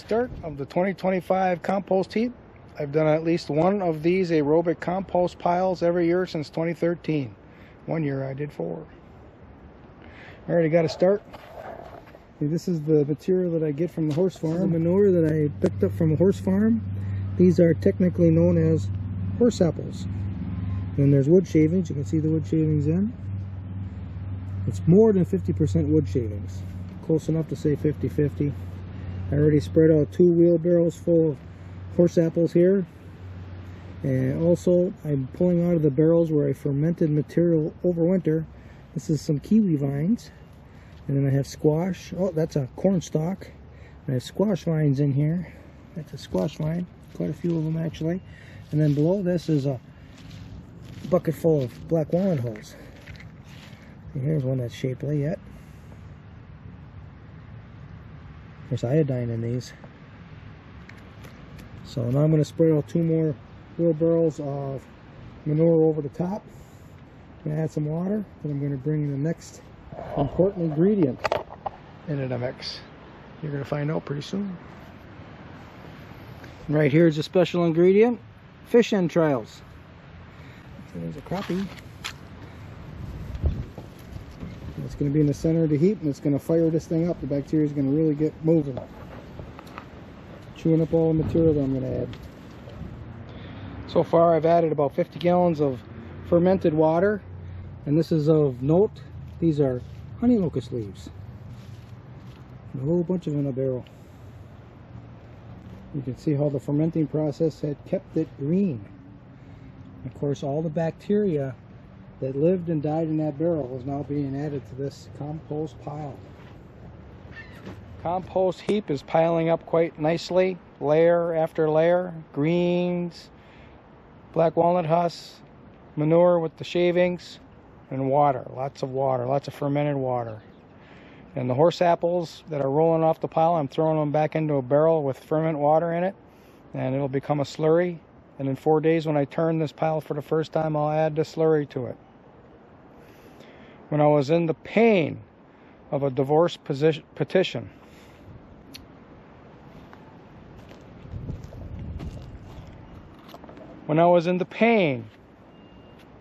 start of the 2025 compost heap. I've done at least one of these aerobic compost piles every year since 2013. One year I did 4. Already got to start. This is the material that I get from the horse farm. The manure that I picked up from a horse farm. These are technically known as horse apples. Then there's wood shavings. You can see the wood shavings in. It's more than 50% wood shavings. Close enough to say 50-50. I already spread out 2 wheelbarrows full of horse apples here. And also I'm pulling out of the barrels where I fermented material over winter. This is some kiwi vines. And then I have squash. Oh, that's a corn stalk. I have squash vines in here. That's a squash vine. Quite a few of them actually. And then below this is a bucket full of black walnut hulls. And here's one that's shapely yet. There's iodine in these. So now I'm going to spread out 2 more wheelbarrows of manure over the top. I'm going to add some water, and I'm going to bring in the next important ingredient into the mix. You're going to find out pretty soon. Right here is a special ingredient, fish entrails. So there's a crappie. It's going to be in the center of the heap, and it's going to fire this thing up. The bacteria is going to really get moving, chewing up all the material that I'm going to add. So far I've added about 50 gallons of fermented water, and this is of note. These are honey locust leaves. A whole bunch of them in a barrel. You can see how the fermenting process had kept it green. Of course, all the bacteria that lived and died in that barrel is now being added to this compost pile. Compost heap is piling up quite nicely, layer after layer. Greens, black walnut husks, manure with the shavings, and water. Lots of fermented water. And the horse apples that are rolling off the pile, I'm throwing them back into a barrel with ferment water in it, and it'll become a slurry. And in 4 days, when I turn this pile for the first time, I'll add the slurry to it. When I was in the pain of a divorce petition, when I was in the pain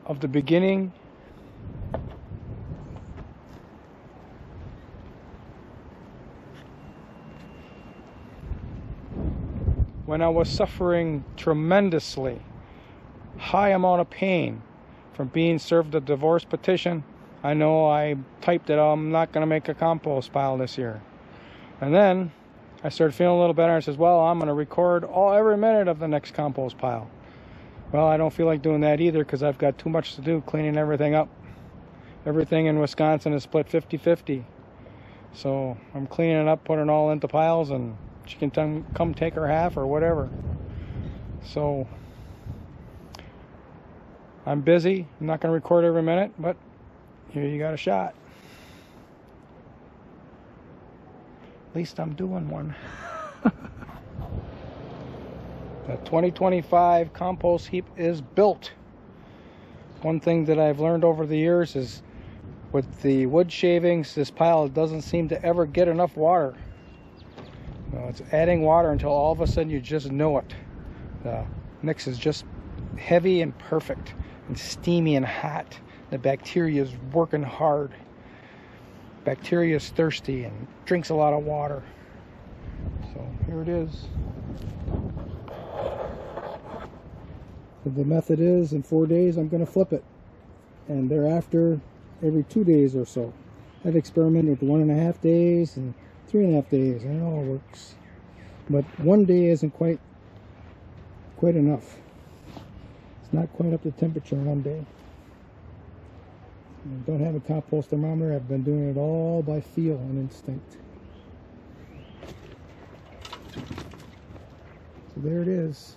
of the beginning when I was suffering tremendously high amount of pain from being served a divorce petition, I know I typed it, I'm not going to make a compost pile this year. And then I started feeling a little better and says, well, I'm going to record every minute of the next compost pile. Well, I don't feel like doing that either because I've got too much to do cleaning everything up. Everything in Wisconsin is split 50-50. So I'm cleaning it up, putting it all into piles, and she can come take her half or whatever. So I'm busy. I'm not going to record every minute, but here you got a shot. At least I'm doing one. The 2025 compost heap is built. One thing that I've learned over the years is with the wood shavings, this pile doesn't seem to ever get enough water. It's adding water until all of a sudden you just know it. The mix is just heavy and perfect and steamy and hot. The bacteria is working hard. Bacteria is thirsty and drinks a lot of water. So here it is. The method is in 4 days I'm going to flip it, and thereafter every 2 days or so. I've experimented with 1.5 days and 3.5 days, and it all works. But 1 day isn't quite enough. It's not quite up to temperature in 1 day. I don't have a compost thermometer. I've been doing it all by feel and instinct. So there it is.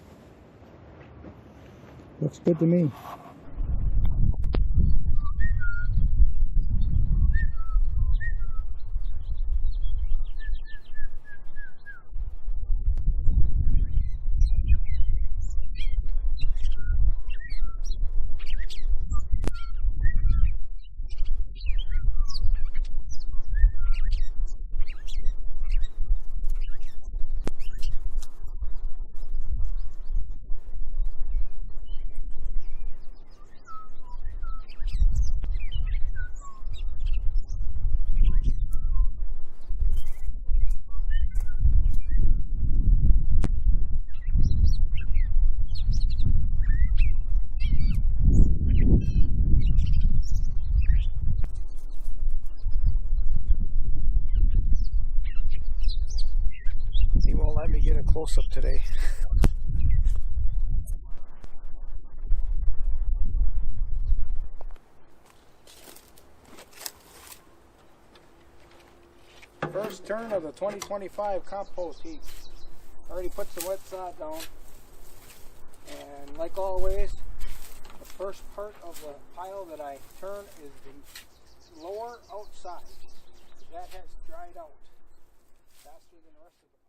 Looks good to me. close-up today. First turn of the 2025 compost heap. Already put some wet sod down, and like always, the first part of the pile that I turn is the lower outside. That has dried out faster than the rest of the pile.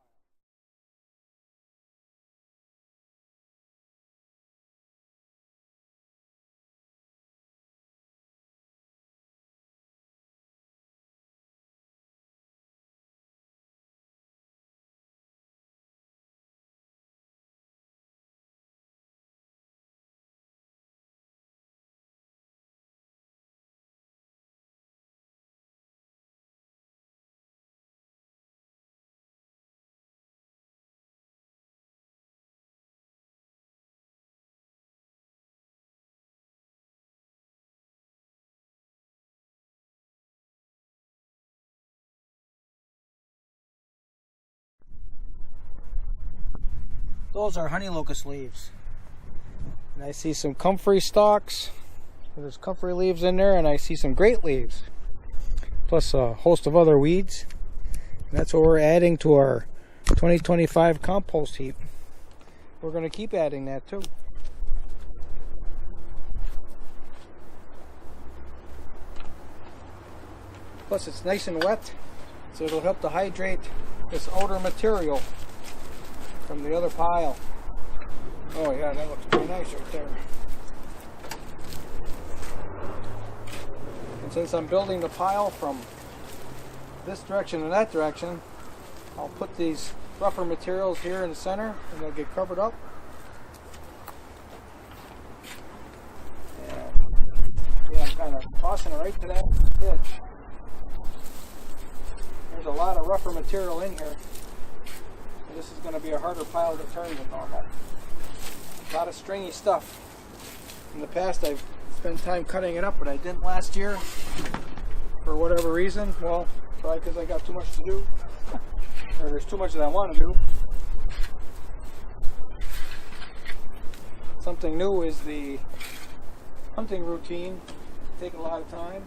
Those are honey locust leaves. And I see some comfrey stalks. There's comfrey leaves in there, and I see some great leaves. Plus a host of other weeds. And that's what we're adding to our 2025 compost heap. We're going to keep adding that too. Plus it's nice and wet, so it'll help to hydrate this outer material from the other pile. Oh yeah, that looks pretty nice right there. And since I'm building the pile from this direction and that direction, I'll put these rougher materials here in the center and they'll get covered up. And yeah, I'm kind of tossing it right to that edge. There's a lot of rougher material in here. This is going to be a harder pile to turn than normal. A lot of stringy stuff. In the past I've spent time cutting it up, but I didn't last year for whatever reason. Well, probably because I got too much to do, or there's too much that I want to do. Something new is the hunting routine. Take a lot of time.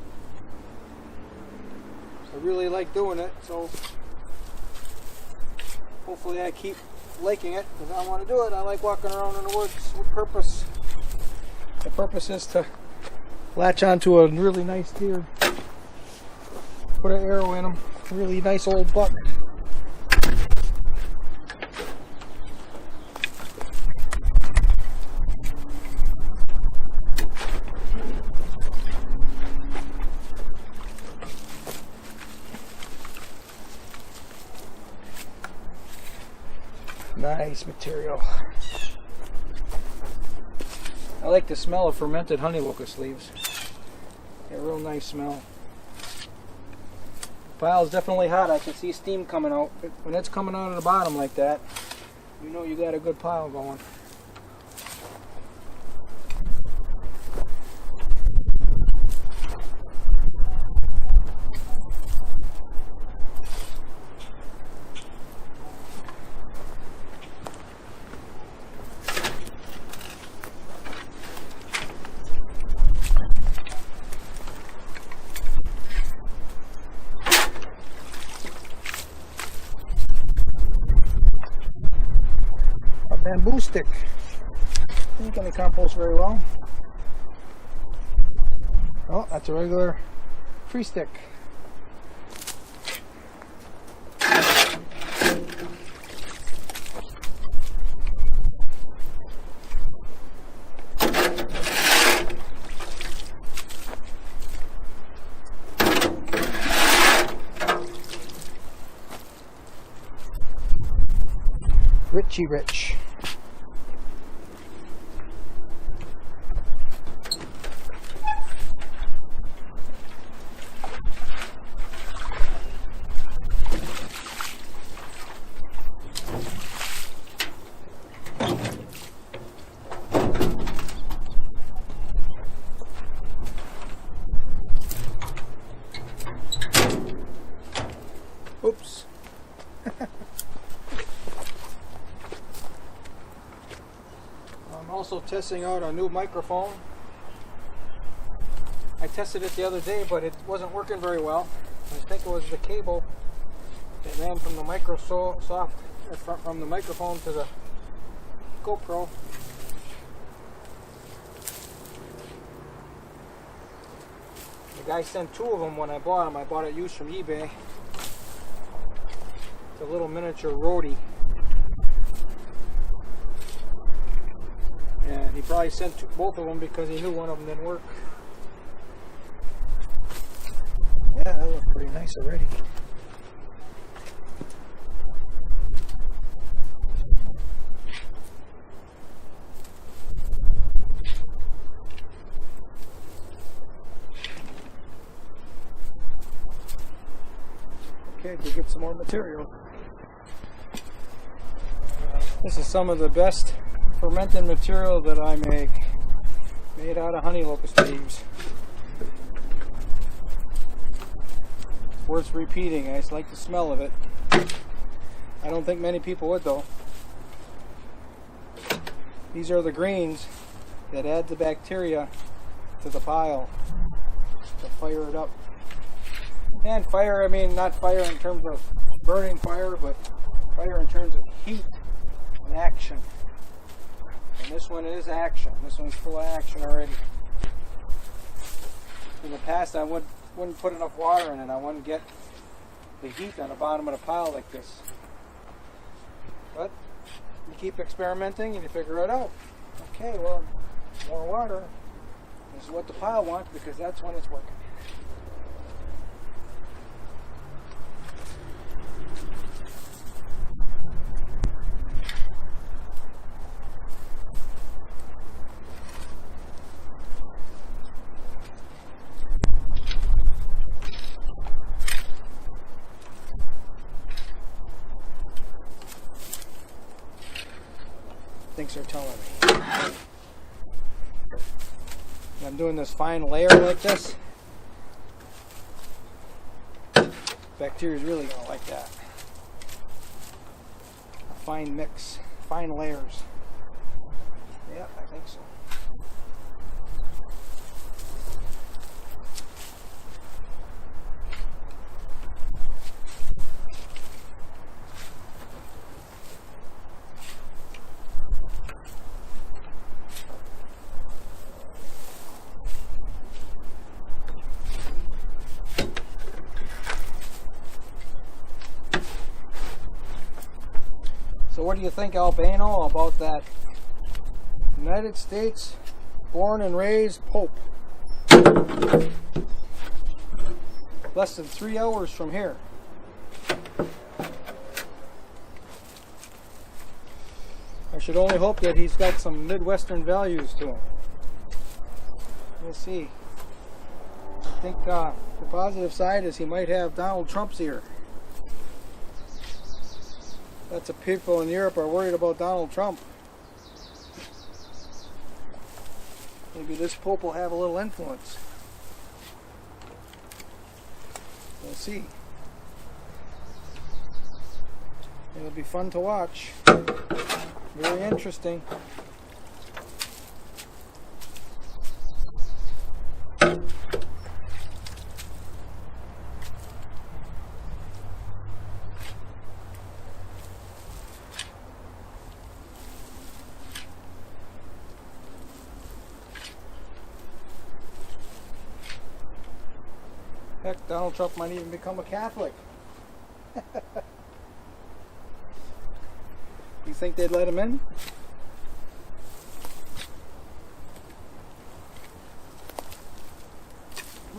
I really like doing it, so hopefully I keep liking it, because I want to do it. I like walking around in the woods with purpose. The purpose is to latch onto a really nice deer. Put an arrow in him. A really nice old buck. Nice material. I like the smell of fermented honey locust leaves. A real nice smell. The pile's definitely hot. I can see steam coming out. When it's coming out of the bottom like that, you know you got a good pile going. Bamboo stick. You can compost very well. Oh, that's a regular tree stick. Richie Rich. Oops. Testing out a new microphone. I tested it the other day, but it wasn't working very well. I think it was the cable that ran from the from the microphone to the GoPro. The guy sent 2 of them when I bought them. I bought it used from eBay. It's a little miniature roadie. And he probably sent both of them because he knew one of them didn't work. Yeah, that looks pretty nice already. Okay, we'll get some more material. This is some of the best fermented material that I make, made out of honey locust leaves. Worth repeating. I just like the smell of it. I don't think many people would though. These are the greens that add the bacteria to the pile to fire it up. And fire, I mean not fire in terms of burning fire, but fire in terms of heat and action. And this one is action. This one's full of action already. In the past I wouldn't put enough water in it. I wouldn't get the heat on the bottom of the pile like this. But you keep experimenting and you figure it out. Okay, well, more water is what the pile wants because that's when it's working. Things are telling me. I'm doing this fine layer like this. Bacteria is really going to like that. A fine mix, fine layers. Yeah, I think so. So what do you think, Albano, about that United States born and raised Pope? Less than 3 hours from here. I should only hope that he's got some Midwestern values to him. We'll see. I think the positive side is he might have Donald Trump's ear. Lots of people in Europe are worried about Donald Trump. Maybe this Pope will have a little influence. We'll see. It'll be fun to watch. Very interesting. Heck, Donald Trump might even become a Catholic. You think they'd let him in?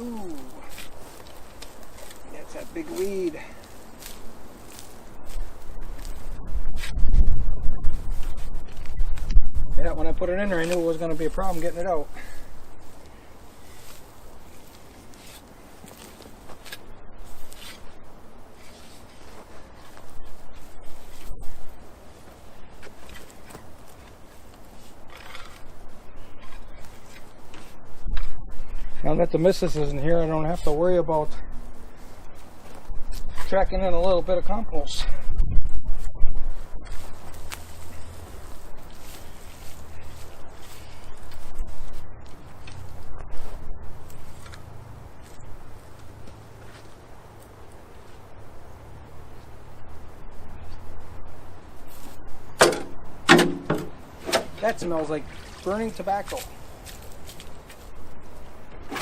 Ooh. That's that big weed. Yeah, when I put it in there, I knew it was going to be a problem getting it out. Now that the missus isn't here, I don't have to worry about tracking in a little bit of compost. That smells like burning tobacco. I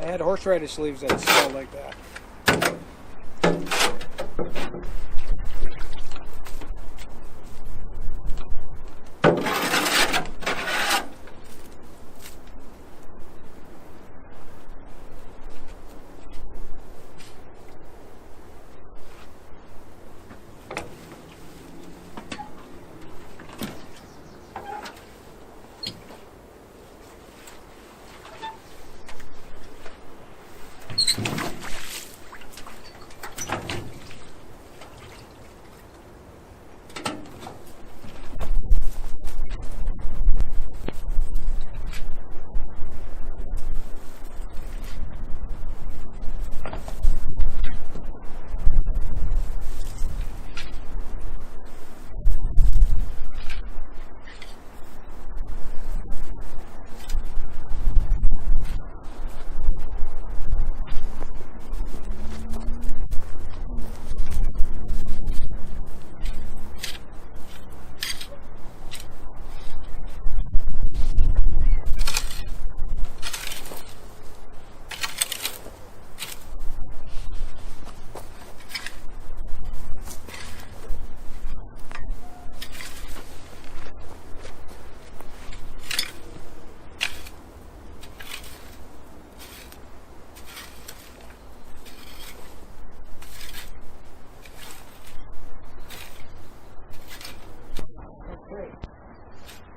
had horseradish leaves that smelled like that.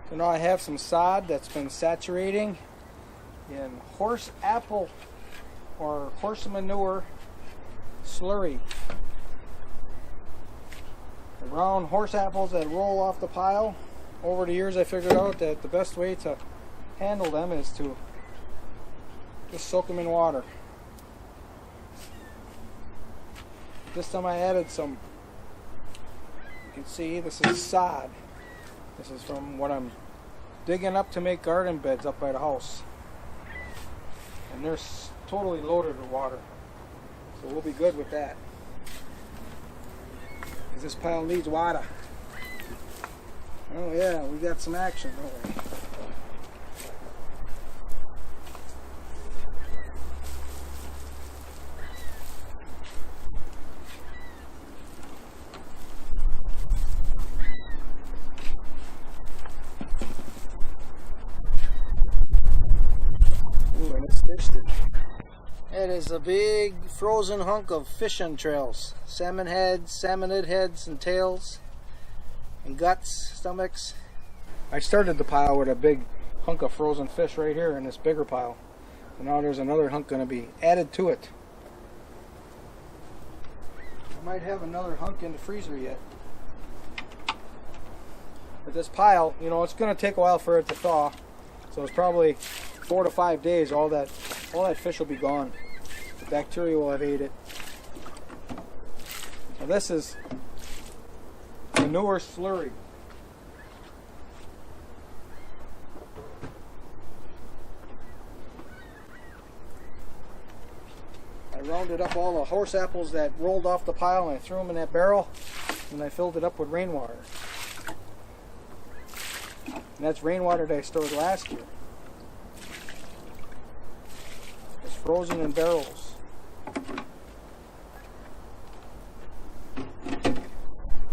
So now I have some sod that's been saturating in horse apple or horse manure slurry. The round horse apples that roll off the pile. Over the years I figured out that the best way to handle them is to just soak them in water. This time I added some, you can see this is sod. This is from what I'm digging up to make garden beds up by the house. And they're totally loaded with water. So we'll be good with that. Because this pile needs water. Oh yeah, we got some action, don't we? It is a big frozen hunk of fish entrails. Salmon heads, salmonid heads and tails and guts, stomachs. I started the pile with a big hunk of frozen fish right here in this bigger pile. So now there's another hunk going to be added to it. I might have another hunk in the freezer yet. But this pile, you know, it's going to take a while for it to thaw. So it's probably 4 to 5 days, all that fish will be gone. The bacteria will have ate it. Now this is manure slurry. I rounded up all the horse apples that rolled off the pile and I threw them in that barrel and I filled it up with rainwater. And that's rainwater that I stored last year. It's frozen in barrels.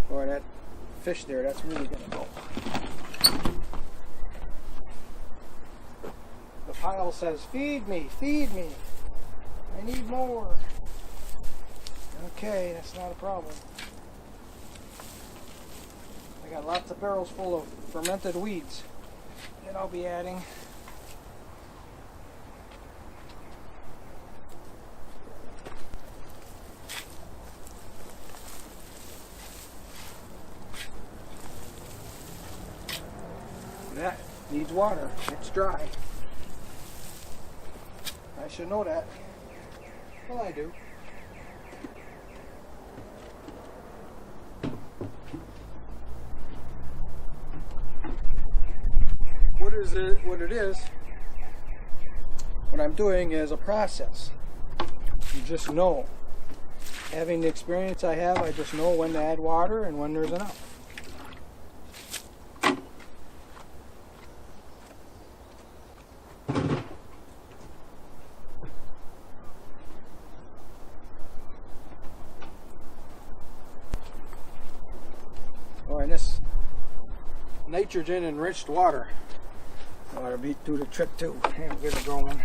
Boy, that fish there, that's really going to go. The pile says, feed me, I need more. Okay, that's not a problem. I got lots of barrels full of fermented weeds that I'll be adding. That needs water. It's dry. I should know that. Well, I do. What I'm doing is a process. You just know. Having the experience I have, I just know when to add water and when there's enough. Oh, and this nitrogen enriched water ought to do the trick too. Here, get it going.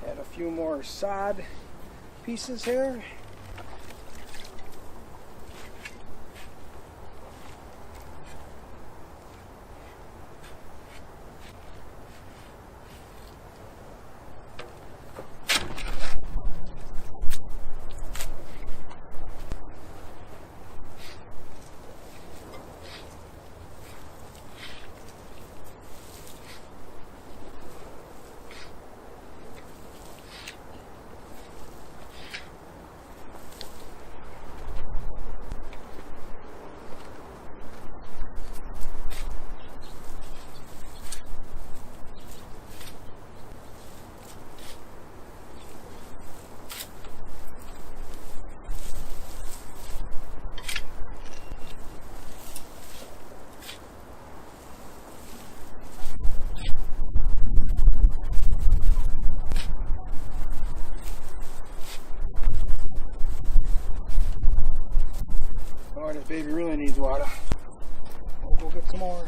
Add a few more sod pieces here. Oh, this baby really needs water. We'll go get some more.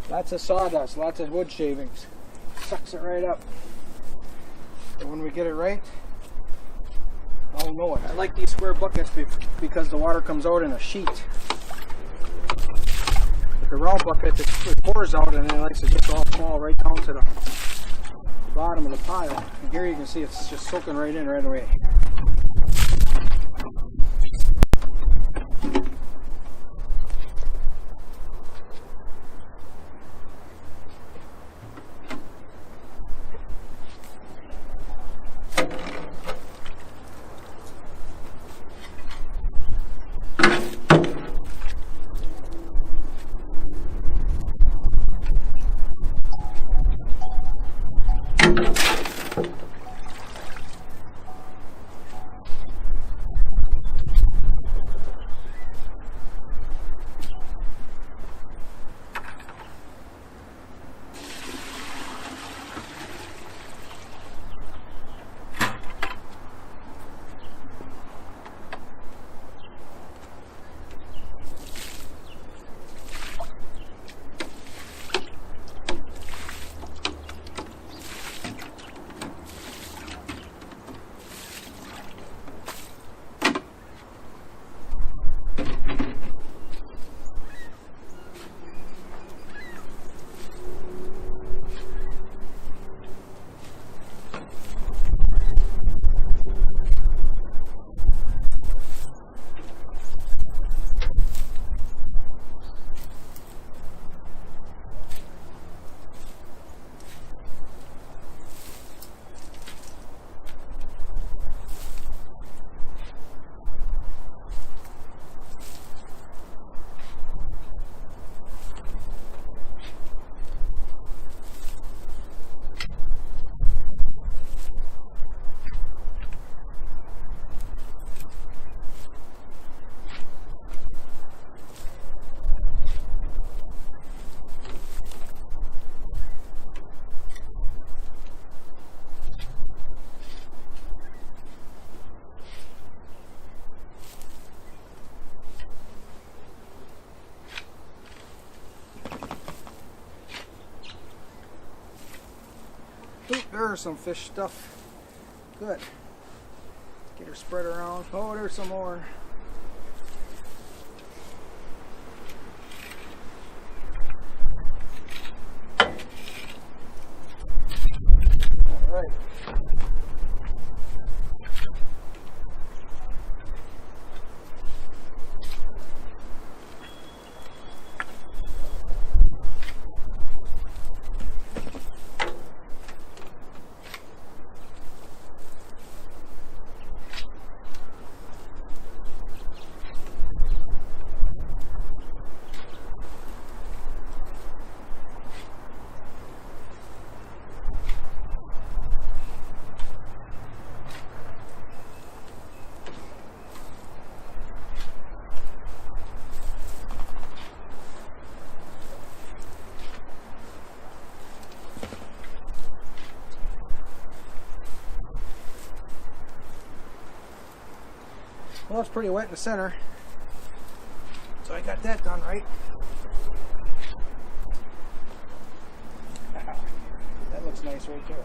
Lots of sawdust, lots of wood shavings. Sucks it right up. And when we get it right, I'll know it. I like these square buckets because the water comes out in a sheet. With the round bucket, it pours out and then it likes to just all fall right down to the bottom of the pile. And here you can see it's just soaking right in right away. Oop, there's some fish stuff. Good. Get her spread around. Oh, there's some more. right. Well, it's pretty wet in the center, so I got that done right. That looks nice right there.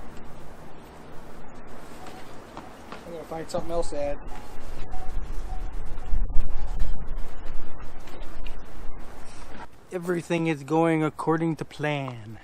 I'm gonna find something else to add. Everything is going according to plan.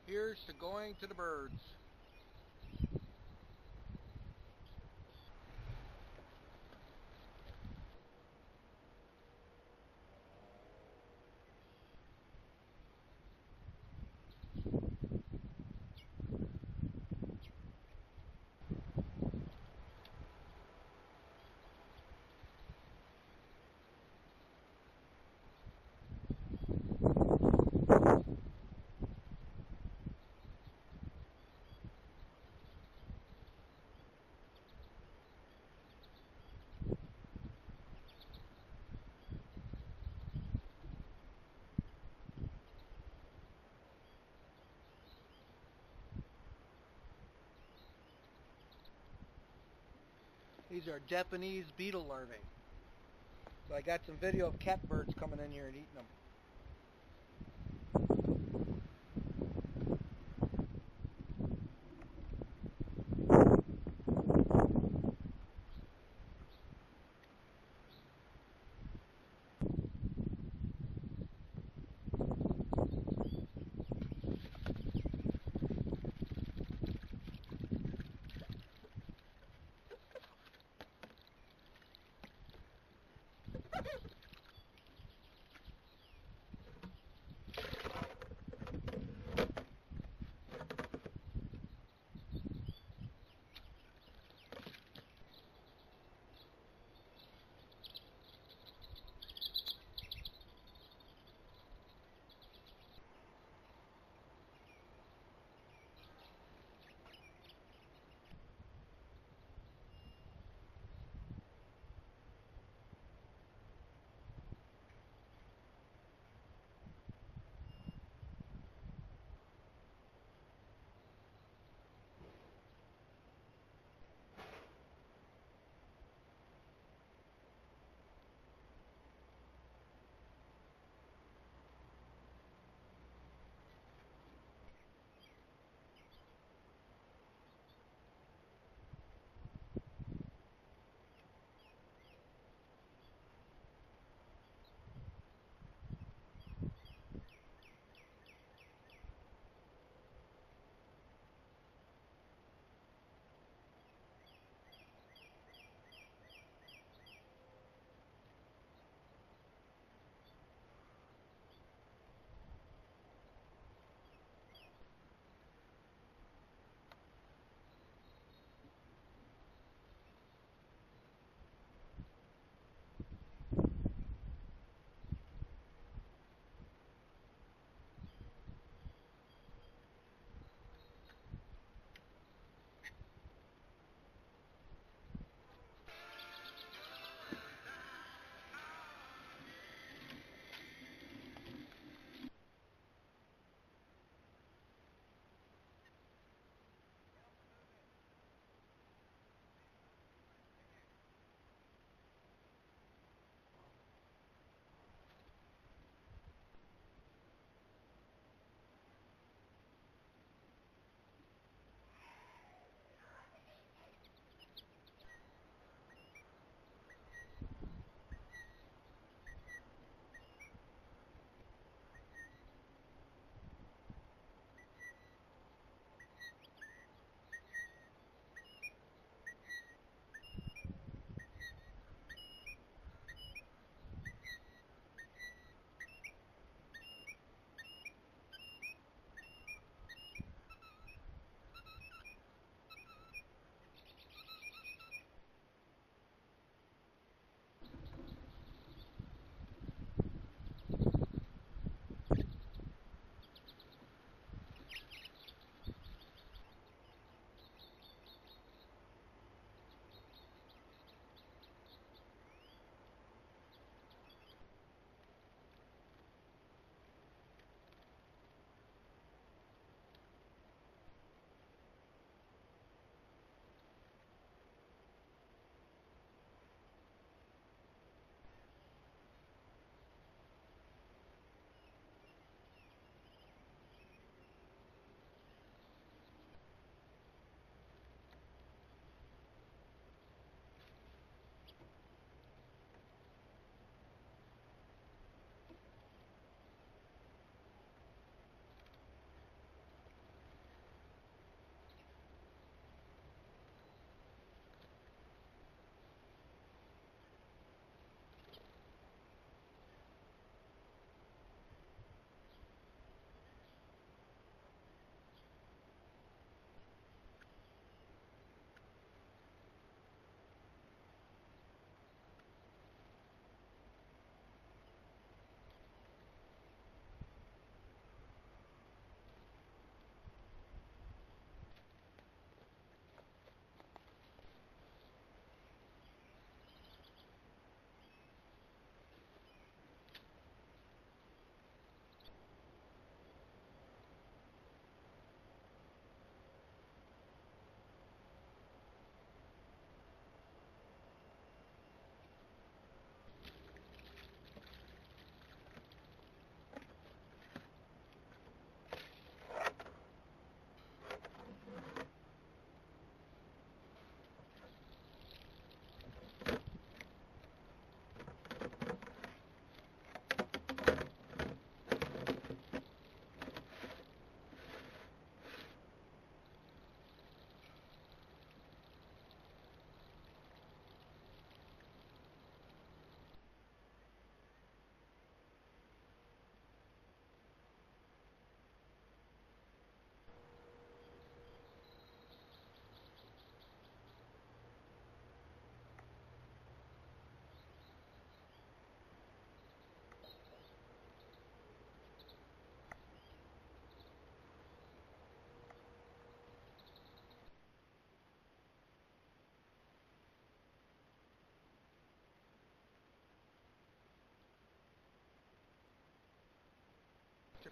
Here's to going to the birds. These are Japanese beetle larvae. So I got some video of catbirds coming in here and eating them.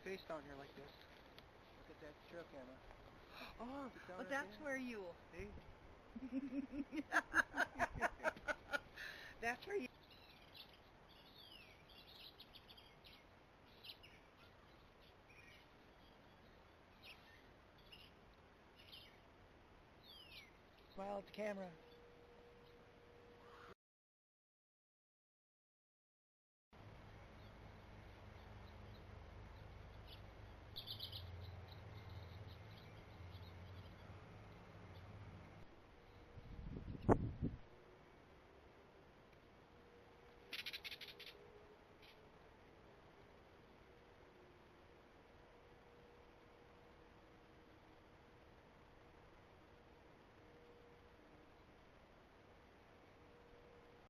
face down here like this. Look at that trail camera. Oh, Sit down well, right that's there. where you... See? That's where you... Smile at the camera.